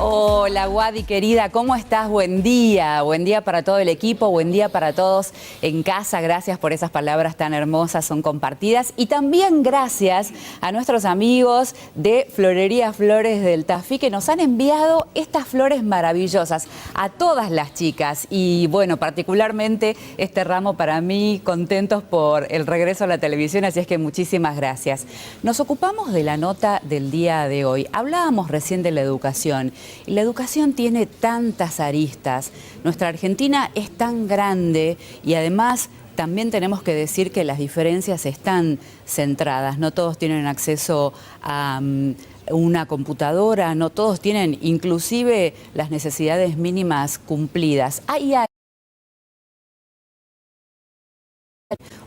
Hola, Wadi, querida, ¿cómo estás? Buen día para todo el equipo, buen día para todos en casa. Gracias por esas palabras tan hermosas, son compartidas. Y también gracias a nuestros amigos de Florería Flores del Tafí, que nos han enviado estas flores maravillosas a todas las chicas. Y bueno, particularmente este ramo para mí, contentos por el regreso a la televisión, así es que muchísimas gracias. Nos ocupamos de la nota del día de hoy. Hablábamos recién de la educación. Y la educación tiene tantas aristas. Nuestra Argentina es tan grande y además también tenemos que decir que las diferencias están centradas. No todos tienen acceso a una computadora, no todos tienen inclusive las necesidades mínimas cumplidas. Hay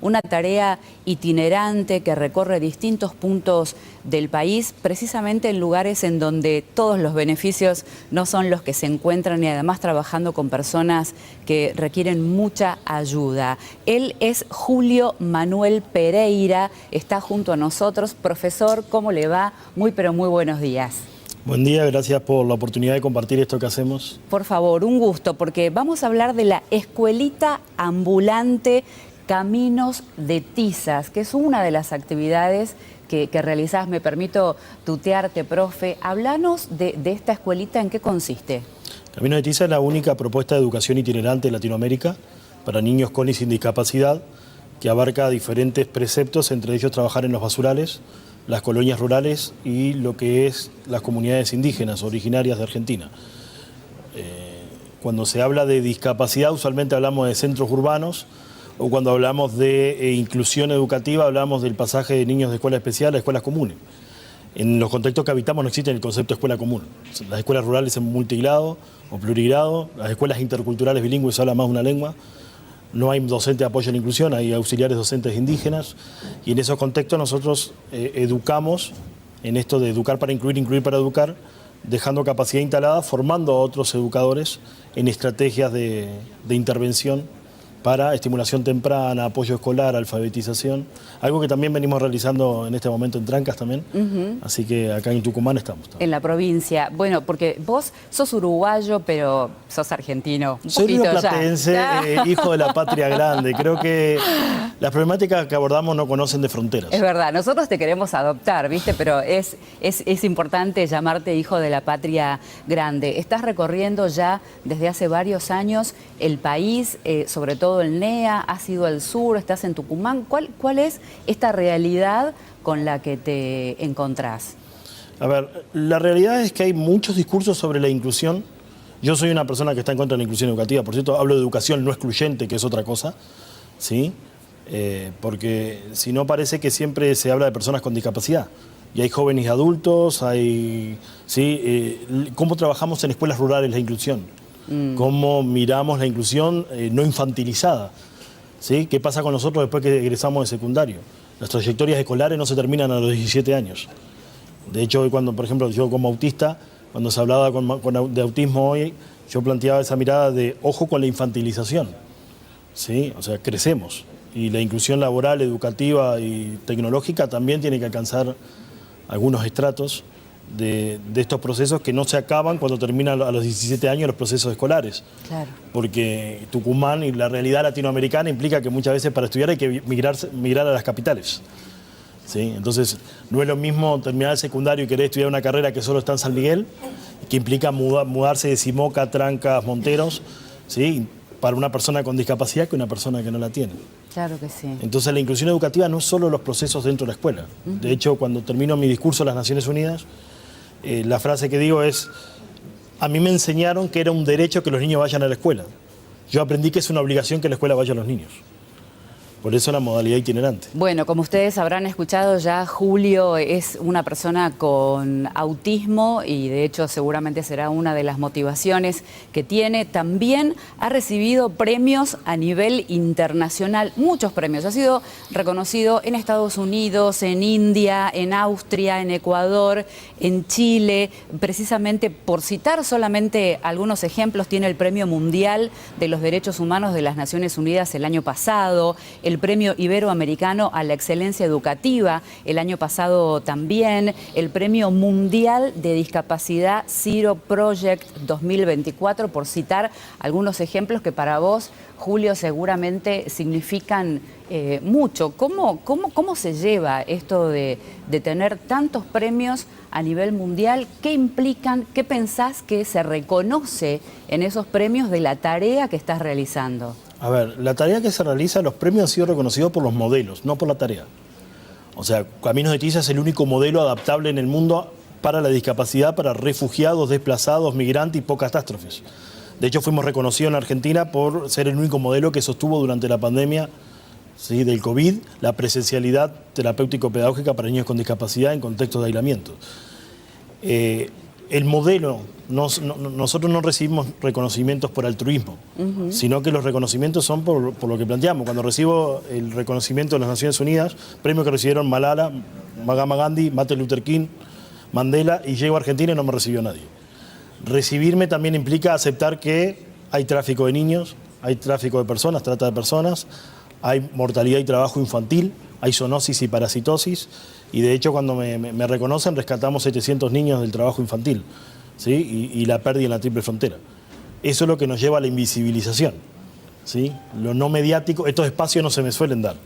una tarea itinerante que recorre distintos puntos del país, precisamente en lugares en donde todos los beneficios no son los que se encuentran y además trabajando con personas que requieren mucha ayuda. Él es Julio Manuel Pereira, está junto a nosotros. Profesor, ¿cómo le va? Muy pero muy buenos días. Buen día, gracias por la oportunidad de compartir esto que hacemos. Por favor, un gusto, porque vamos a hablar de la escuelita ambulante Caminos de Tizas, que es una de las actividades que realizás. Me permito tutearte, profe. Háblanos de esta escuelita, ¿en qué consiste? Caminos de Tizas es la única propuesta de educación itinerante en Latinoamérica para niños con y sin discapacidad, que abarca diferentes preceptos, entre ellos trabajar en los basurales, las colonias rurales y lo que es las comunidades indígenas originarias de Argentina. Cuando se habla de discapacidad, usualmente hablamos de centros urbanos, o cuando hablamos de inclusión educativa, hablamos del pasaje de niños de escuela especial a escuelas comunes. En los contextos que habitamos no existe el concepto de escuela común. Las escuelas rurales son multigrado o plurigrado, las escuelas interculturales bilingües se habla más de una lengua, no hay docente de apoyo a la inclusión, hay auxiliares docentes indígenas, y en esos contextos nosotros educamos, en esto de educar para incluir, incluir para educar, dejando capacidad instalada, formando a otros educadores en estrategias de intervención para estimulación temprana, apoyo escolar, alfabetización, algo que también venimos realizando en este momento en Trancas también, así que acá en Tucumán estamos. En la provincia, bueno, porque vos sos uruguayo, pero sos argentino. Soy rioplatense, hijo de la patria grande, creo que las problemáticas que abordamos no conocen de fronteras. Es verdad, nosotros te queremos adoptar, ¿viste? Pero es importante llamarte hijo de la patria grande. Estás recorriendo ya desde hace varios años el país, sobre todo el NEA, has ido al sur, estás en Tucumán. ¿Cuál es esta realidad con la que te encontrás? A ver, la realidad es que hay muchos discursos sobre la inclusión. Yo soy una persona que está en contra de la inclusión educativa, por cierto, hablo de educación no excluyente, que es otra cosa, ¿sí? Porque si no parece que siempre se habla de personas con discapacidad. Y hay jóvenes y adultos, hay, ¿sí? ¿Cómo trabajamos en escuelas rurales la inclusión? ¿Cómo miramos la inclusión no infantilizada? ¿Sí? ¿Qué pasa con nosotros después que egresamos de secundario? Las trayectorias escolares no se terminan a los 17 años. De hecho, hoy cuando, por ejemplo, yo como autista, cuando se hablaba de autismo hoy, yo planteaba esa mirada de ojo con la infantilización. ¿Sí? O sea, crecemos. Y la inclusión laboral, educativa y tecnológica también tiene que alcanzar algunos estratos de estos procesos que no se acaban cuando terminan a los 17 años los procesos escolares. Claro. Porque Tucumán y la realidad latinoamericana implica que muchas veces para estudiar hay que migrar a las capitales. ¿Sí? Entonces, no es lo mismo terminar el secundario y querer estudiar una carrera que solo está en San Miguel, que implica mudarse de Simoca, Trancas, Monteros, ¿sí? Para una persona con discapacidad que una persona que no la tiene. Claro que sí. Entonces la inclusión educativa no es solo los procesos dentro de la escuela. De hecho, cuando termino mi discurso en las Naciones Unidas, la frase que digo es: a mí me enseñaron que era un derecho que los niños vayan a la escuela. Yo aprendí que es una obligación que la escuela vaya a los niños. Por eso la modalidad itinerante. Bueno, como ustedes habrán escuchado ya, Julio es una persona con autismo y de hecho seguramente será una de las motivaciones que tiene. También ha recibido premios a nivel internacional, muchos premios. Ha sido reconocido en Estados Unidos, en India, en Austria, en Ecuador, en Chile. Precisamente por citar solamente algunos ejemplos, tiene el Premio Mundial de los Derechos Humanos de las Naciones Unidas el año pasado, el el Premio Iberoamericano a la Excelencia Educativa, el año pasado también, el Premio Mundial de Discapacidad Zero Project 2024, por citar algunos ejemplos que para vos, Julio, seguramente significan mucho. ¿Cómo se lleva esto de tener tantos premios a nivel mundial? ¿Qué implican? ¿Qué pensás que se reconoce en esos premios de la tarea que estás realizando? A ver, la tarea que se realiza, los premios han sido reconocidos por los modelos, no por la tarea. O sea, Caminos de Tiza es el único modelo adaptable en el mundo para la discapacidad, para refugiados, desplazados, migrantes y por catástrofes. De hecho, fuimos reconocidos en Argentina por ser el único modelo que sostuvo durante la pandemia, ¿sí?, del COVID, la presencialidad terapéutico-pedagógica para niños con discapacidad en contextos de aislamiento. El modelo, nosotros no recibimos reconocimientos por altruismo, sino que los reconocimientos son por lo que planteamos. Cuando recibo el reconocimiento de las Naciones Unidas, premio que recibieron Malala, Mahatma Gandhi, Martin Luther King, Mandela, y llego a Argentina y no me recibió nadie. Recibirme también implica aceptar que hay tráfico de niños, hay tráfico de personas, trata de personas, hay mortalidad y trabajo infantil, hay zoonosis y parasitosis, y de hecho cuando me reconocen rescatamos 700 niños del trabajo infantil, ¿sí? y la pérdida en la triple frontera. Eso es lo que nos lleva a la invisibilización, ¿sí? Lo no mediático, estos espacios no se me suelen dar.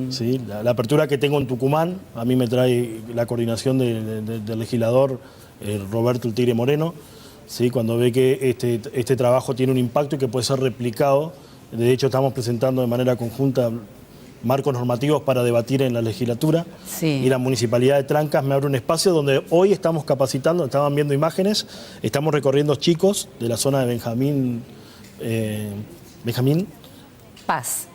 ¿Sí? La apertura que tengo en Tucumán, a mí me trae la coordinación del legislador Roberto El Tigre Moreno, ¿sí? Cuando ve que este trabajo tiene un impacto y que puede ser replicado. De hecho, estamos presentando de manera conjunta marcos normativos para debatir en la legislatura. Sí. Y la Municipalidad de Trancas me abre un espacio donde hoy estamos capacitando, estaban viendo imágenes, estamos recorriendo chicos de la zona de Benjamín Paz,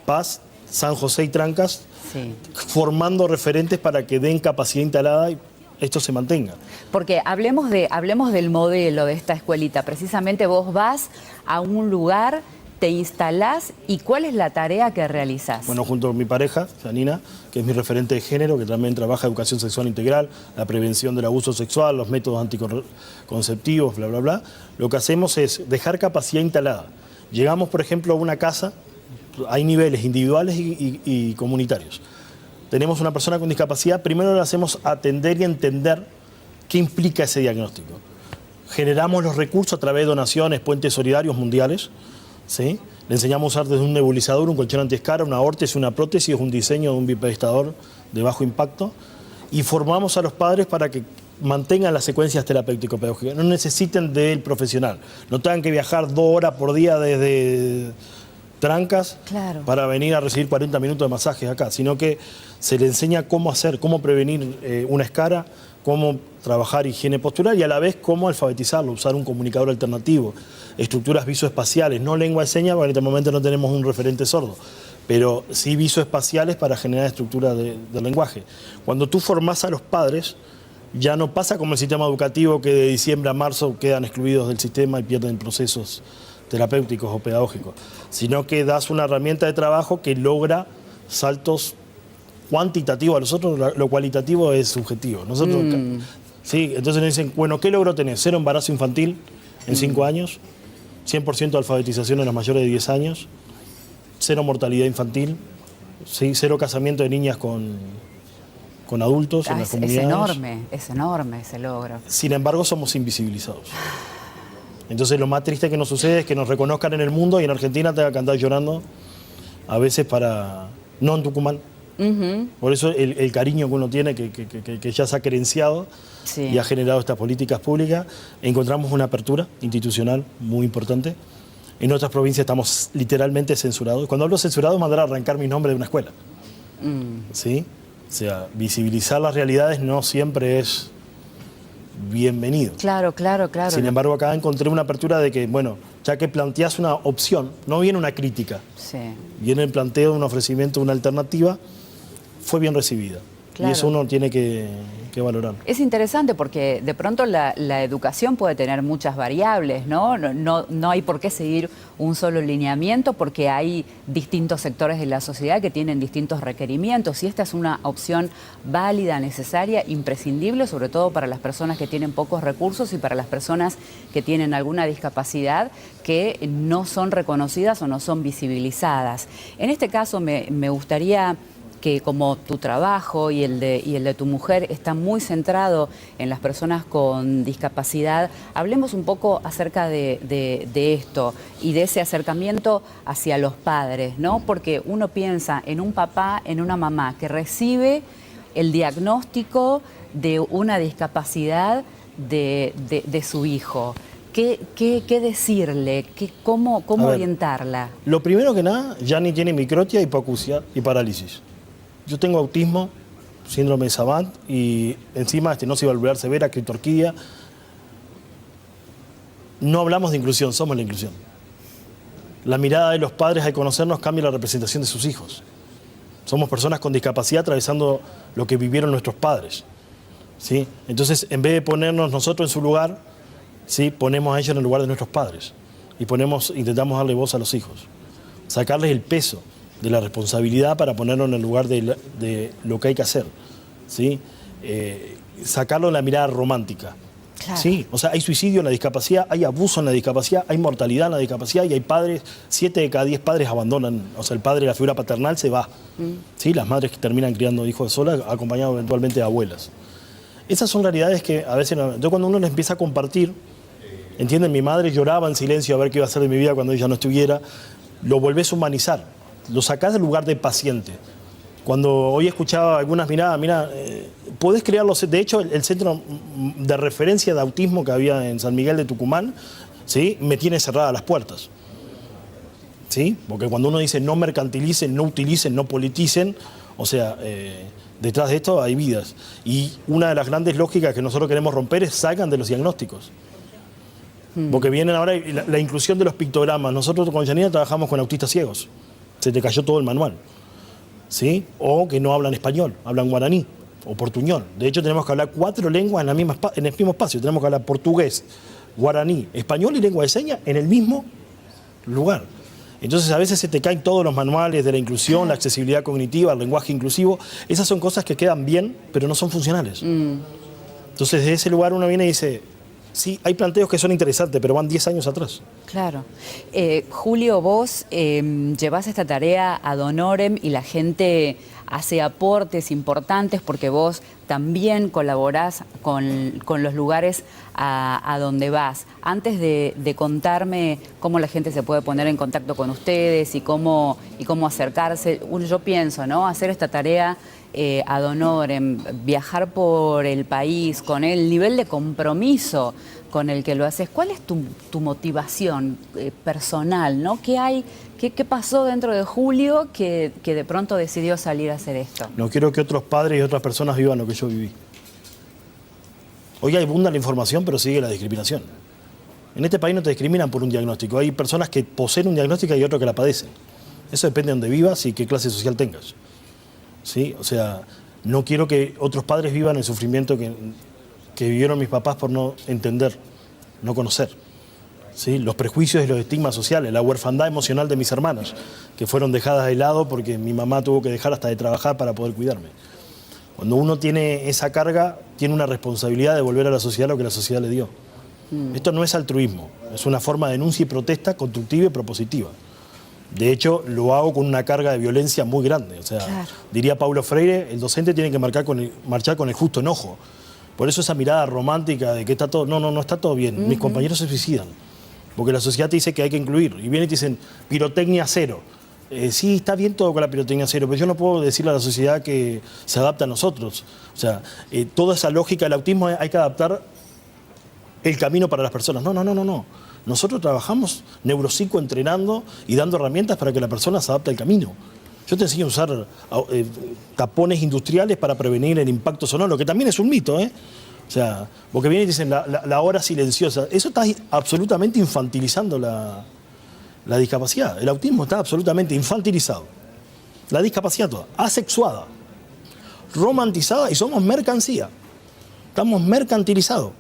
San José y Trancas, Sí. formando referentes para que den capacidad instalada y esto se mantenga. Porque hablemos del modelo de esta escuelita. Precisamente vos vas a un lugar, te instalás, ¿y cuál es la tarea que realizás? Bueno, junto con mi pareja, Janina, que es mi referente de género, que también trabaja educación sexual integral, la prevención del abuso sexual, los métodos anticonceptivos, bla, bla, bla, lo que hacemos es dejar capacidad instalada. Llegamos, por ejemplo, a una casa, hay niveles individuales y comunitarios. Tenemos una persona con discapacidad, primero le hacemos atender y entender qué implica ese diagnóstico. Generamos los recursos a través de donaciones, puentes solidarios mundiales, ¿sí? Le enseñamos a usar desde un nebulizador, un colchón antiescara, una órtesis, una prótesis, un diseño de un bipedestador de bajo impacto, y formamos a los padres para que mantengan las secuencias terapéutico-pedagógicas, no necesiten del profesional, no tengan que viajar 2 horas por día desde Trancas, claro, para venir a recibir 40 minutos de masajes acá, sino que se le enseña cómo hacer, cómo prevenir una escara, cómo trabajar higiene postural y a la vez cómo alfabetizarlo, usar un comunicador alternativo, estructuras visoespaciales, no lengua de señas, porque en este momento no tenemos un referente sordo, pero sí visoespaciales para generar estructura del lenguaje. Cuando tú formás a los padres, ya no pasa como el sistema educativo que de diciembre a marzo quedan excluidos del sistema y pierden procesos terapéuticos o pedagógicos, sino que das una herramienta de trabajo que logra saltos cuantitativos. A nosotros lo cualitativo es subjetivo. Nosotros, sí, entonces nos dicen, bueno, ¿qué logro tener? 0 embarazo infantil en 5 años, 100% de alfabetización en los mayores de 10 años, 0 mortalidad infantil, ¿sí? 0 casamiento de niñas con adultos en las comunidades. Es enorme ese logro. Sin embargo, somos invisibilizados. Entonces lo más triste que nos sucede es que nos reconozcan en el mundo y en Argentina tenga que andar llorando a veces no en Tucumán. Por eso el cariño que uno tiene, que ya se ha querenciado, sí, y ha generado estas políticas públicas, encontramos una apertura institucional muy importante. En otras provincias estamos literalmente censurados. Cuando hablo censurado, mandar a arrancar mi nombre de una escuela. ¿Sí? O sea, visibilizar las realidades no siempre es bienvenido. Claro. Sin embargo, acá encontré una apertura de que, bueno, ya que planteas una opción, no viene una crítica, sí, viene el planteo de un ofrecimiento, una alternativa, fue bien recibida. Claro. Y eso uno tiene que valorar. Es interesante porque de pronto la educación puede tener muchas variables, ¿no? No hay por qué seguir un solo lineamiento porque hay distintos sectores de la sociedad que tienen distintos requerimientos y esta es una opción válida, necesaria, imprescindible, sobre todo para las personas que tienen pocos recursos y para las personas que tienen alguna discapacidad que no son reconocidas o no son visibilizadas. En este caso me gustaría que como tu trabajo y el de tu mujer está muy centrado en las personas con discapacidad, hablemos un poco acerca de esto y de ese acercamiento hacia los padres, ¿no? Porque uno piensa en un papá, en una mamá que recibe el diagnóstico de una discapacidad de su hijo. ¿Qué decirle? ¿Cómo orientarla? Lo primero que nada, Yanni tiene microtia, hipoacusia y parálisis. Yo tengo autismo, síndrome de Savant y encima estenosis valvular severa, criptorquidia. No hablamos de inclusión, somos la inclusión. La mirada de los padres al conocernos cambia la representación de sus hijos. Somos personas con discapacidad atravesando lo que vivieron nuestros padres, ¿sí? Entonces, en vez de ponernos nosotros en su lugar, ¿sí?, ponemos a ellos en el lugar de nuestros padres y intentamos darle voz a los hijos, sacarles el peso de la responsabilidad para ponerlo en el lugar de lo que hay que hacer, ¿sí? Sacarlo de la mirada romántica. Claro. Sí, o sea, hay suicidio en la discapacidad, hay abuso en la discapacidad, hay mortalidad en la discapacidad y hay padres, 7 de cada 10 padres abandonan, o sea, el padre, la figura paternal se va. ¿Sí? Las madres que terminan criando hijos solas, acompañados eventualmente de abuelas. Esas son realidades que a veces, yo cuando uno les empieza a compartir, ¿entienden? Mi madre lloraba en silencio a ver qué iba a hacer de mi vida cuando ella no estuviera, lo volvés a humanizar. Lo sacás del lugar de paciente. Cuando hoy escuchaba algunas miradas, podés crearlo. De hecho, el centro de referencia de autismo que había en San Miguel de Tucumán, ¿sí?, me tiene cerradas las puertas. ¿Sí? Porque cuando uno dice no mercantilicen, no utilicen, no politicen, o sea, detrás de esto hay vidas. Y una de las grandes lógicas que nosotros queremos romper es salgan de los diagnósticos. Porque vienen ahora la inclusión de los pictogramas. Nosotros con Janina trabajamos con autistas ciegos. Se te cayó todo el manual, ¿sí? O que no hablan español, hablan guaraní o portuñol. De hecho, tenemos que hablar 4 lenguas en el mismo espacio. Tenemos que hablar portugués, guaraní, español y lengua de señas en el mismo lugar. Entonces, a veces se te caen todos los manuales de la inclusión, la accesibilidad cognitiva, el lenguaje inclusivo. Esas son cosas que quedan bien, pero no son funcionales. Entonces, de ese lugar uno viene y dice, sí, hay planteos que son interesantes, pero van 10 años atrás. Claro. Julio, vos llevás esta tarea ad honorem y la gente hace aportes importantes porque vos también colaborás con los lugares a donde vas. Antes de contarme cómo la gente se puede poner en contacto con ustedes y cómo acercarse, yo pienso, ¿no?, hacer esta tarea ad honorem, viajar por el país con el nivel de compromiso con el que lo haces. ¿Cuál es tu motivación personal, ¿no? ¿Qué pasó dentro de Julio que de pronto decidió salir a hacer esto? No quiero que otros padres y otras personas vivan lo que yo viví. Hoy abunda la información, pero sigue la discriminación. En este país no te discriminan por un diagnóstico. Hay personas que poseen un diagnóstico y otros que la padecen. Eso depende de dónde vivas y qué clase social tengas. ¿Sí? O sea, no quiero que otros padres vivan el sufrimiento que vivieron mis papás por no entender, no conocer. ¿Sí? Los prejuicios y los estigmas sociales, la huerfandad emocional de mis hermanas, que fueron dejadas de lado porque mi mamá tuvo que dejar hasta de trabajar para poder cuidarme. Cuando uno tiene esa carga, tiene una responsabilidad de devolver a la sociedad lo que la sociedad le dio. Esto no es altruismo, es una forma de denuncia y protesta constructiva y propositiva. De hecho, lo hago con una carga de violencia muy grande. O sea, claro, diría Paulo Freire, el docente tiene que marchar con el justo enojo. Por eso esa mirada romántica de que está todo... No está todo bien. Mis compañeros se suicidan. Porque la sociedad te dice que hay que incluir. Y vienen y te dicen, pirotecnia cero. Sí, está bien todo con la pirotecnia cero, pero yo no puedo decirle a la sociedad que se adapta a nosotros. O sea, toda esa lógica del autismo hay que adaptar el camino para las personas. No. Nosotros trabajamos neuropsico entrenando y dando herramientas para que la persona se adapte al camino. Yo te enseño a usar tapones industriales para prevenir el impacto sonoro, que también es un mito, ¿eh? O sea, porque vienen y dicen la hora silenciosa. Eso está absolutamente infantilizando la discapacidad. El autismo está absolutamente infantilizado. La discapacidad toda, asexuada. romantizada y somos mercancía. Estamos mercantilizados.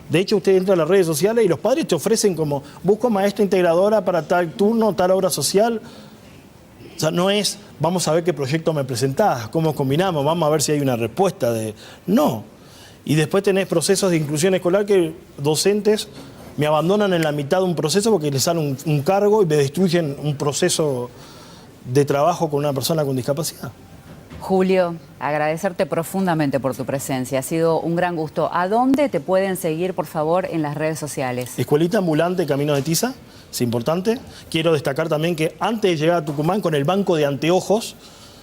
De hecho, usted entra a las redes sociales y los padres te ofrecen como, busco maestra integradora para tal turno, tal obra social. O sea, no es, vamos a ver qué proyecto me presentás, cómo combinamos, vamos a ver si hay una respuesta de... No. Y después tenés procesos de inclusión escolar que docentes me abandonan en la mitad de un proceso porque les sale un cargo y me destruyen un proceso de trabajo con una persona con discapacidad. Julio, agradecerte profundamente por tu presencia. Ha sido un gran gusto. ¿A dónde te pueden seguir, por favor, en las redes sociales? Escuelita Ambulante Camino de Tiza, es importante. Quiero destacar también que antes de llegar a Tucumán, con el banco de anteojos,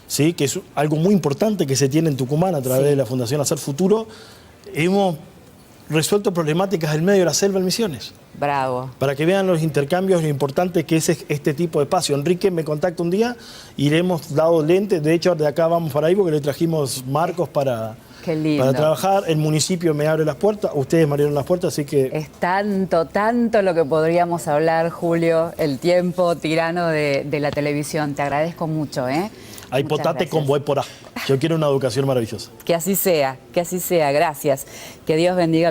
¿sí?, que es algo muy importante que se tiene en Tucumán a través de la Fundación Hacer Futuro, hemos resuelto problemáticas del medio de la selva en Misiones. Bravo. Para que vean los intercambios, lo importante que es este tipo de espacio. Enrique me contacta un día y le hemos dado lentes. De hecho, de acá vamos para ahí porque le trajimos marcos para trabajar. El municipio me abre las puertas, ustedes me abrieron las puertas, así que... Es tanto lo que podríamos hablar, Julio, el tiempo tirano de la televisión. Te agradezco mucho, ¿eh? Hay Muchas potate gracias. con buey porá. Yo quiero una educación maravillosa. Que así sea, gracias. Que Dios bendiga